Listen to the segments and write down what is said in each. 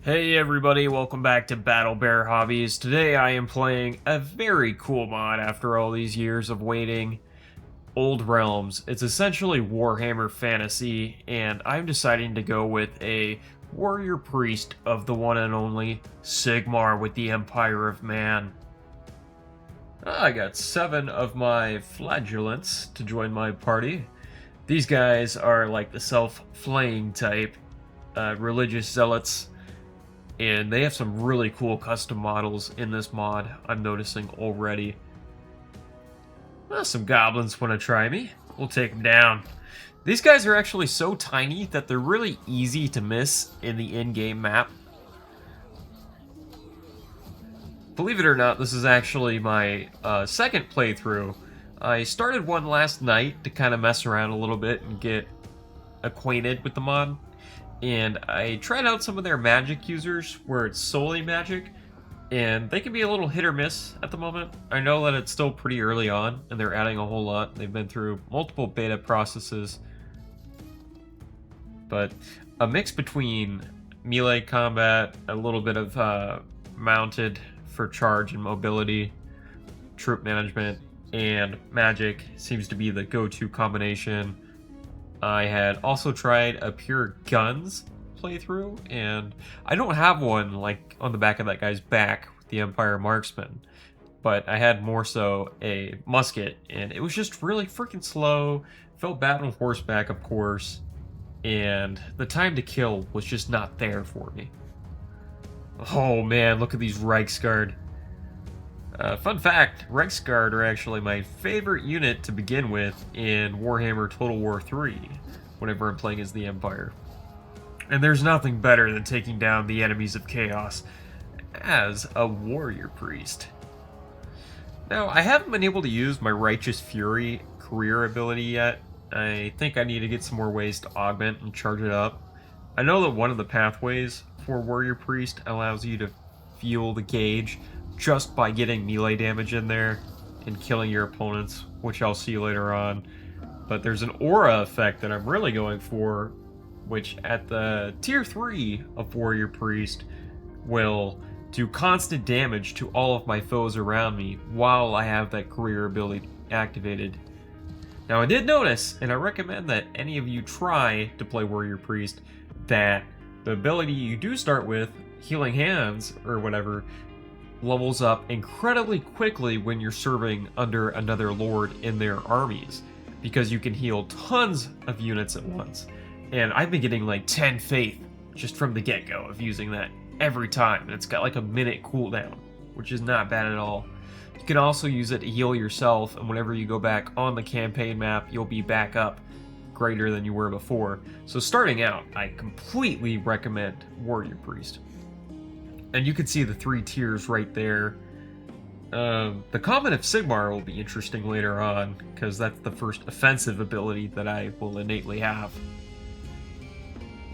Hey everybody, welcome back to Battle Bear Hobbies. Today I am playing a very cool mod after all these years of waiting, Old Realms. It's essentially Warhammer Fantasy, and I'm deciding to go with a Warrior Priest of the one and only Sigmar with the Empire of Man. I got 7 of my flagellants to join my party. These guys are like the self-flaying type, religious zealots. And they have some really cool custom models in this mod, I'm noticing already. Well, some goblins want to try me. We'll take them down. These guys are actually so tiny that they're really easy to miss in the in-game map. Believe it or not, this is actually my second playthrough. I started one last night to kind of mess around a little bit and get acquainted with the mod. And I tried out some of their magic users where it's solely magic, and they can be a little hit or miss at the moment. I know that it's still pretty early on, and they're adding a whole lot. They've been through multiple beta processes, but a mix between melee combat, a little bit of mounted for charge and mobility, troop management, and magic seems to be the go-to combination. I had also tried a pure guns playthrough, and I don't have one like on the back of that guy's back with the Empire Marksman, but I had more so a musket, and it was just really freaking slow. Felt bad on horseback, of course, and the time to kill was just not there for me. Oh man, look at these Reiksguard. Fun fact, Reiksguard are actually my favorite unit to begin with in Warhammer Total War 3, whenever I'm playing as the Empire. And there's nothing better than taking down the enemies of chaos as a Warrior Priest. Now, I haven't been able to use my Righteous Fury career ability yet. I think I need to get some more ways to augment and charge it up. I know that one of the pathways for Warrior Priest allows you to fuel the gauge just by getting melee damage in there and killing your opponents, which I'll see later on. But there's an aura effect that I'm really going for, which at the tier 3 of Warrior Priest will do constant damage to all of my foes around me while I have that career ability activated. Now I did notice, and I recommend that any of you try to play Warrior Priest, that the ability you do start with, Healing Hands or whatever, levels up incredibly quickly when you're serving under another lord in their armies, because you can heal tons of units at once. And I've been getting like 10 faith just from the get-go of using that every time, and it's got like a minute cooldown, which is not bad at all. You can also use it to heal yourself, and whenever you go back on the campaign map, you'll be back up greater than you were before. So starting out, I completely recommend Warrior Priest. And you can see the 3 tiers right there. The Comet of Sigmar will be interesting later on, because that's the first offensive ability that I will innately have.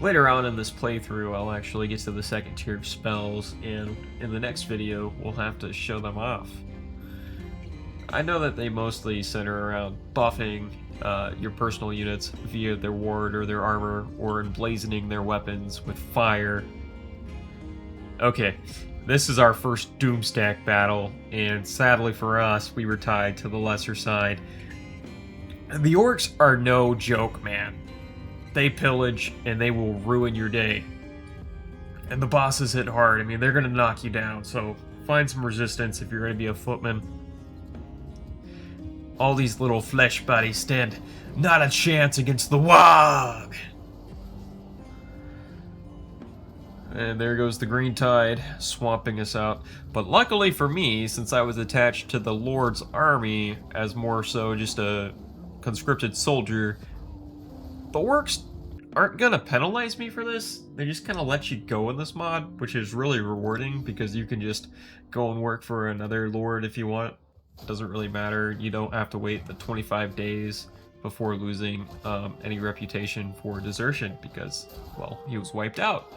Later on in this playthrough, I'll actually get to the 2nd tier of spells, and in the next video, we'll have to show them off. I know that they mostly center around buffing your personal units via their ward or their armor, or emblazoning their weapons with fire. Okay, this is our first Doomstack battle, and sadly for us, we were tied to the lesser side. The orcs are no joke, man. They pillage, and they will ruin your day. And the bosses hit hard. I mean, they're going to knock you down, so find some resistance if you're going to be a footman. All these little flesh bodies stand not a chance against the Wog! And there goes the green tide, swamping us out. But luckily for me, since I was attached to the Lord's army as more so just a conscripted soldier, the orcs aren't gonna penalize me for this. They just kind of let you go in this mod, which is really rewarding because you can just go and work for another lord if you want. It doesn't really matter. You don't have to wait the 25 days before losing any reputation for desertion because, well, he was wiped out.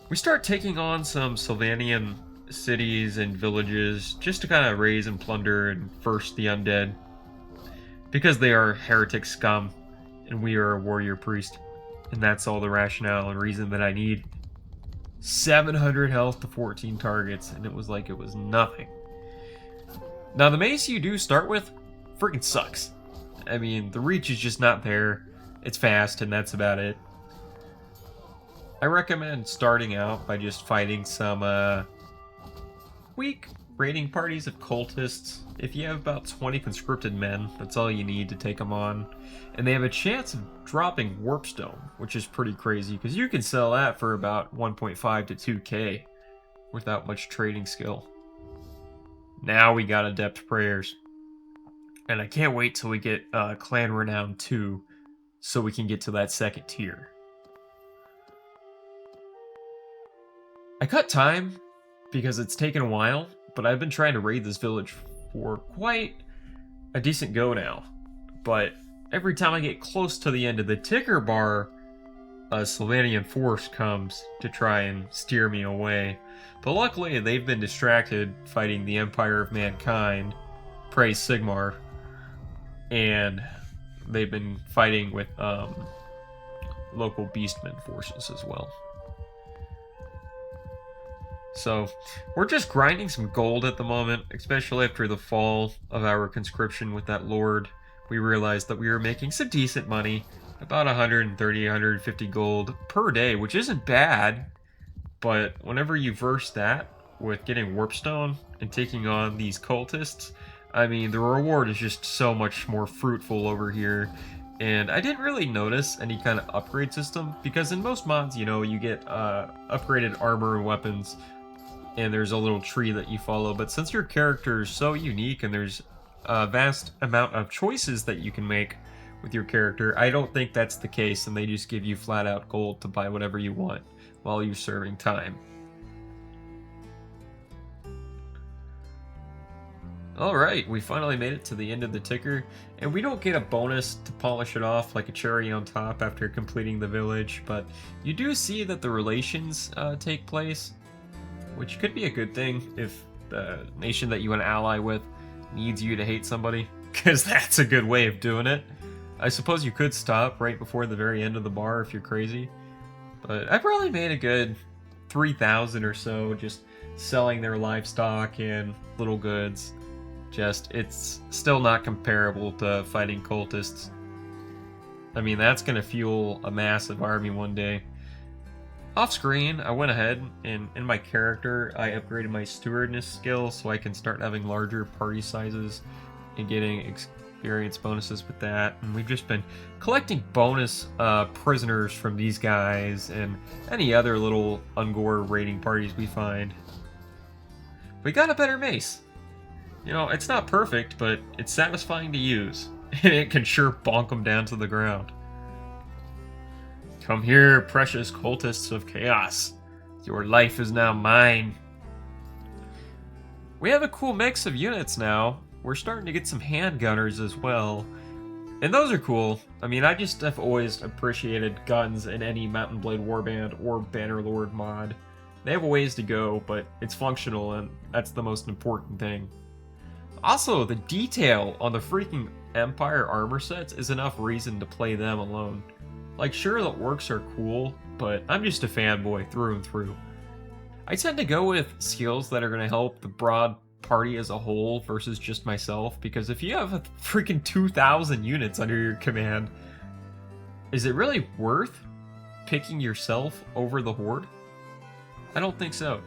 We start taking on some Sylvanian cities and villages just to kind of raise and plunder and first the undead, because they are heretic scum and we are a warrior priest, and that's all the rationale and reason that I need 700 health to 14 targets, and it was like it was nothing. Now, the mace you do start with freaking sucks. I mean, the reach is just not there. It's fast, and that's about it. I recommend starting out by just fighting some weak raiding parties of cultists. If you have about 20 conscripted men, that's all you need to take them on. And they have a chance of dropping warpstone, which is pretty crazy, because you can sell that for about 1.5 to 2k without much trading skill. Now we got Adept Prayers. And I can't wait till we get Clan Renown 2, so we can get to that second tier. I cut time because it's taken a while, but I've been trying to raid this village for quite a decent go now. But every time I get close to the end of the ticker bar, a Sylvanian force comes to try and steer me away. But luckily, they've been distracted fighting the Empire of Mankind, praise Sigmar, and they've been fighting with local beastmen forces as well. So, we're just grinding some gold at the moment, especially after the fall of our conscription with that lord. We realized that we were making some decent money, about 130, 150 gold per day, which isn't bad, but whenever you verse that with getting warpstone and taking on these cultists, I mean, the reward is just so much more fruitful over here. And I didn't really notice any kind of upgrade system, because in most mods, you know, you get upgraded armor and weapons, and there's a little tree that you follow. But since your character is so unique and there's a vast amount of choices that you can make with your character, I don't think that's the case, and they just give you flat out gold to buy whatever you want while you're serving time. Alright, we finally made it to the end of the ticker, and we don't get a bonus to polish it off like a cherry on top after completing the village, but you do see that the relations take place, which could be a good thing if the nation that you want to ally with needs you to hate somebody, because that's a good way of doing it. I suppose you could stop right before the very end of the bar if you're crazy, but I probably made a good 3,000 or so just selling their livestock and little goods. Just, it's still not comparable to fighting cultists. I mean, that's going to fuel a massive army one day. Off screen, I went ahead and in my character, I upgraded my stewardness skill so I can start having larger party sizes and getting experience bonuses with that. And we've just been collecting bonus prisoners from these guys and any other little Ungor raiding parties we find. We got a better mace. You know, it's not perfect, but it's satisfying to use, and it can sure bonk them down to the ground. Come here, precious cultists of chaos. Your life is now mine. We have a cool mix of units now. We're starting to get some handgunners as well, and those are cool. I mean, I just have always appreciated guns in any Mount and Blade Warband or Bannerlord mod. They have a ways to go, but it's functional, and that's the most important thing. Also, the detail on the freaking Empire armor sets is enough reason to play them alone. Like, sure, the orcs are cool, but I'm just a fanboy through and through. I tend to go with skills that are going to help the broad party as a whole versus just myself, because if you have a freaking 2,000 units under your command, is it really worth picking yourself over the horde? I don't think so.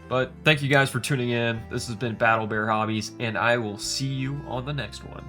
But thank you guys for tuning in. This has been Battle Bear Hobbies, and I will see you on the next one.